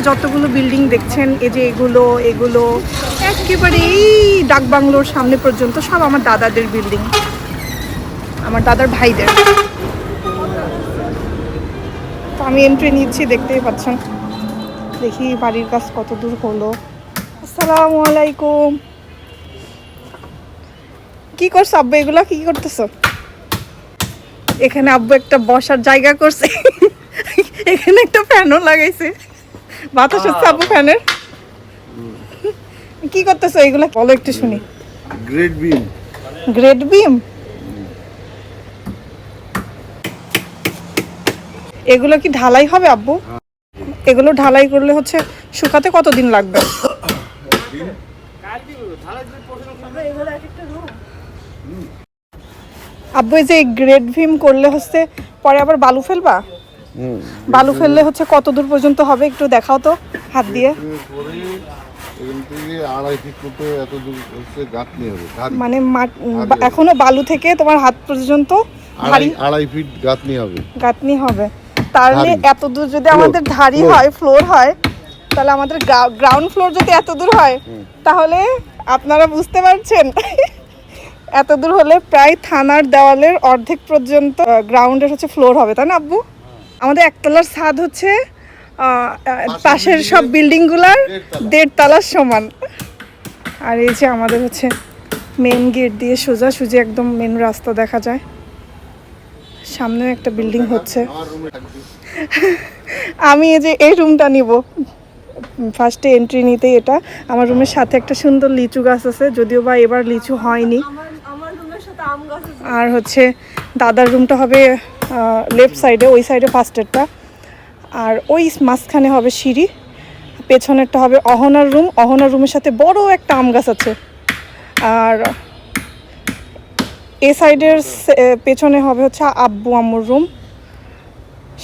যতগুলো বিল্ডিং দেখছেন এই যে এগুলো এগুলো একেবারে এই ডাক বাংলোর সামনে পর্যন্ত সব আমার দাদাদের বিল্ডিং, আমার দাদার ভাইদের। তো আমি এন্ট্রি নিচ্ছি, দেখতেই পাচ্ছেন। দেখি বাড়ির কাজ কত দূর হলো। আসসালামু আলাইকুম। কি করছো আব্বু? এগুলা কি করতেছো? এখানে আব্বু একটা বসার জায়গা করছে, এখানে একটা ফ্যানও লাগাইছে, বাতাস হচ্ছে আব্বু ফ্যানের। কি করতেছো এগুলা বলো একটু শুনি। Grade beam. Grade beam? এগুলো কি ঢালাই হবে আব্বু? এগুলো ঢালাই করলে হচ্ছে শুকাতে কতদিন লাগবে? আব্বু এই যে গ্রেড ভিম করলে হচ্ছে পরে আবার বালু ফেলবা? বালু ফেললে হচ্ছে কত দূর পর্যন্ত হবে একটু দেখাও তো হাত দিয়ে। মানে এখনো বালু থেকে তোমার হাত পর্যন্ত 2.5 ফিট গাঁথনি হবে। তাহলে এত দূর যদি আমাদের ধারি হয়, ফ্লোর হয়, তাহলে আমাদের গ্রাউন্ড ফ্লোর যদি এত দূর হয়, তাহলে আপনারা বুঝতে পারছেন এত দূর হলে প্রায় থানার দেওয়ালের অর্ধেক পর্যন্ত গ্রাউন্ডের হচ্ছে ফ্লোর হবে, তাই না আব্বু? আমাদের একতলার ছাদ হচ্ছে পাশের সব বিল্ডিং গুলার 1.5 তলার সমান। আর এই যে আমাদের হচ্ছে মেন গেট দিয়ে সোজাসুজি একদম মেন রাস্তা দেখা যায়। সামনে একটা বিল্ডিং হচ্ছে। আমি এই যে এই রুমটা নিব, ফার্স্টে এন্ট্রি নিতেই এটা। আমার রুমের সাথে একটা সুন্দর লিচু গাছ আছে, যদিও বা এবার লিচু হয়নি। আর হচ্ছে দাদার রুমটা হবে লেফট সাইডে, ওই সাইডে ফার্স্টেরটা। আর ওই মাঝখানে হবে সিঁড়ি, পেছনেরটা হবে অহনার রুম। অহনার রুমের সাথে বড় একটা আম গাছ আছে। আর এ সাইডের পেছনে হবে হচ্ছে আব্বু আম্মুর রুম।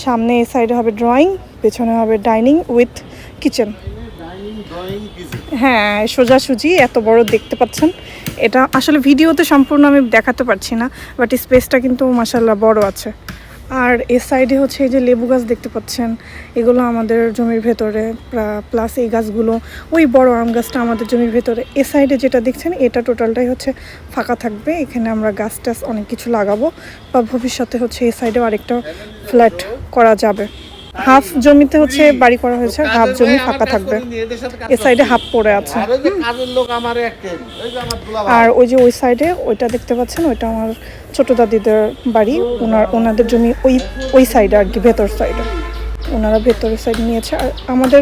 সামনে এ সাইডে হবে ড্রয়িং, পেছনে হবে ডাইনিং উইথ কিচেন। হ্যাঁ, সোজাসুজি এত বড় দেখতে পাচ্ছেন। এটা আসলে ভিডিওতে সম্পূর্ণ আমি দেখাতে পারছি না, বাট স্পেসটা কিন্তু মাশাআল্লাহ বড় আছে। আর এ সাইডে হচ্ছে এই যে লেবু গাছ দেখতে পাচ্ছেন, এগুলো আমাদের জমির ভেতরে, প্লাস এই গাছগুলো, ওই বড় আম গাছটা আমাদের জমির ভেতরে। এ সাইডে যেটা দেখছেন এটা টোটালটাই হচ্ছে ফাঁকা থাকবে। এখানে আমরা গাছ টাছ অনেক কিছু লাগাবো, বা ভবিষ্যতে হচ্ছে এই সাইডেও আরেকটা ফ্ল্যাট করা যাবে। হাফ জমিতে হচ্ছে বাড়ি করা হয়েছে, হাফ জমি ফাঁকা থাকবে। এ সাইডে হাফ পড়ে আছে। আর ওই যে ওই সাইডে ওইটা দেখতে পাচ্ছেন, ওইটা আমার ছোট দাদিদের বাড়ি। ওনাদের জমি ওই সাইডে আর কি, ভেতর সাইডে। ওনারা ভেতরের সাইড নিয়েছে। আর আমাদের